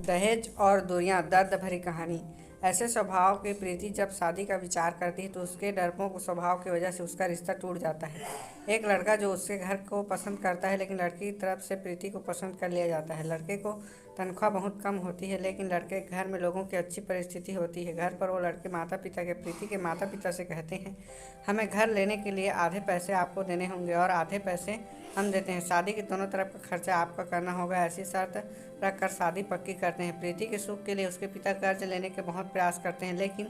दहेज और दूरियां दर्द भरी कहानी। ऐसे स्वभाव की प्रीति जब शादी का विचार करती है तो उसके डरपोक स्वभाव की वजह से उसका रिश्ता टूट जाता है। एक लड़का जो उसके घर को पसंद करता है, लेकिन लड़की की तरफ से प्रीति को पसंद कर लिया जाता है। लड़के को तनख्वाह बहुत कम होती है, लेकिन लड़के के घर में लोगों की अच्छी परिस्थिति होती है। घर पर वो लड़के माता पिता के प्रीति के माता पिता से कहते हैं, हमें घर लेने के लिए आधे पैसे आपको देने होंगे और आधे पैसे हम देते हैं। शादी के दोनों तरफ का खर्चा आपका करना होगा, ऐसी शर्त रखकर शादी पक्की करते हैं। प्रीति के सुख के लिए उसके पिता कर्ज लेने के बहुत प्रयास करते हैं, लेकिन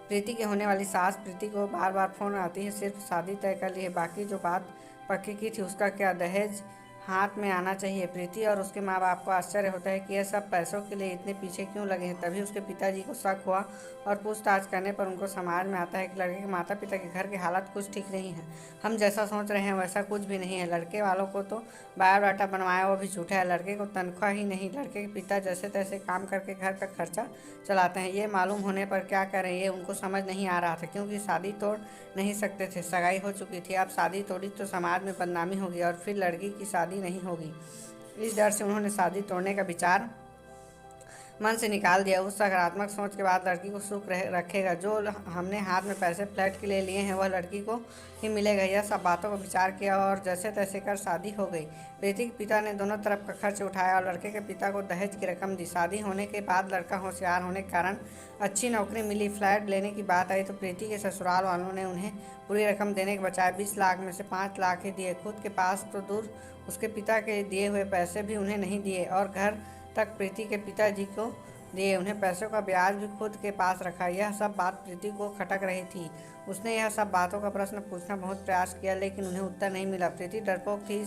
प्रीति की होने वाली सास प्रीति को बार बार फोन आती है, सिर्फ शादी तय कर ली है, बाकी जो बात पक्की की थी उसका क्या, दहेज हाथ में आना चाहिए। प्रीति और उसके माँ बाप को आश्चर्य होता है कि यह सब पैसों के लिए इतने पीछे क्यों लगे हैं। तभी उसके पिताजी को शक हुआ और पूछताछ करने पर उनको समझ में आता है कि लड़के के माता पिता के घर की हालत कुछ ठीक नहीं है। हम जैसा सोच रहे हैं वैसा कुछ भी नहीं है। लड़के वालों को तो बायोडाटा बनवाया वो भी झूठा है। लड़के को तनख्वाह ही नहीं, लड़के के पिता जैसे तैसे काम करके घर का खर्चा चलाते हैं। ये मालूम होने पर क्या करें ये उनको समझ नहीं आ रहा था, क्योंकि शादी तोड़ नहीं सकते थे, सगाई हो चुकी थी। अब शादी तोड़ी तो समाज में बदनामी होगी और फिर लड़की की शादी नहीं होगी। इस डर से उन्होंने शादी तोड़ने का विचार मन से निकाल दिया। उस सकारात्मक सोच के बाद लड़की को सुख रखेगा। जो हमने हाथ में पैसे फ्लैट के लिए लिए हैं वह लड़की को ही मिलेगा। यह सब बातों पर विचार किया और जैसे तैसे कर शादी हो गई। प्रीति के पिता ने दोनों तरफ का खर्च उठाया और लड़के के पिता को दहेज की रकम दी। शादी होने के बाद लड़का होशियार होने के कारण अच्छी नौकरी मिली। फ्लैट लेने की बात आई तो प्रीति के ससुराल वालों ने उन्हें पूरी रकम देने के बजाय 20 लाख में से 5 लाख ही दिए। खुद के पास तो दूर, उसके पिता के दिए हुए पैसे भी उन्हें नहीं दिए और घर तक प्रीति के पिताजी को दिए। उन्हें पैसों का ब्याज भी खुद के पास रखा। यह सब बात प्रीति को खटक रही थी। उसने यह सब बातों का प्रश्न पूछना बहुत प्रयास किया, लेकिन उन्हें उत्तर नहीं मिला। प्रीति डरपोक थी,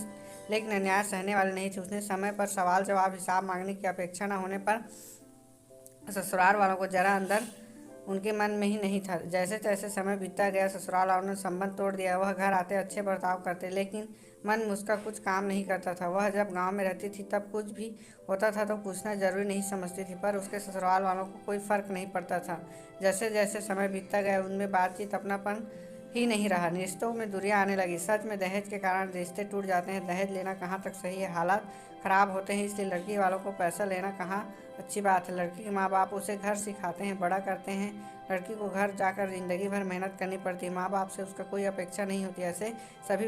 लेकिन अन्याय सहने वाली नहीं थी। उसने समय पर सवाल जवाब हिसाब मांगने की अपेक्षा न होने पर ससुराल वालों को जरा अंदर उनके मन में ही नहीं था। जैसे तैसे समय बीतता गया, ससुराल वालों ने संबंध तोड़ दिया। वह घर आते अच्छे बर्ताव करते, लेकिन मन में उसका कुछ काम नहीं करता था। वह जब गांव में रहती थी तब कुछ भी होता था तो पूछना जरूरी नहीं समझती थी, पर उसके ससुराल वालों को कोई फर्क नहीं पड़ता था। जैसे जैसे समय बीतता गया उनमें बातचीत अपनापन ही नहीं रहा। रिश्तों में दूरियां आने लगी। सच में दहेज के कारण रिश्ते टूट जाते हैं। दहेज लेना कहाँ तक सही है, हालात खराब होते हैं, इसलिए लड़की वालों को पैसा लेना कहाँ अच्छी बात है। लड़की के माँ बाप उसे घर सिखाते हैं, बड़ा करते हैं। लड़की को घर जाकर जिंदगी भर मेहनत करनी पड़ती है। माँ बाप से उसका कोई अपेक्षा नहीं होती। ऐसे सभी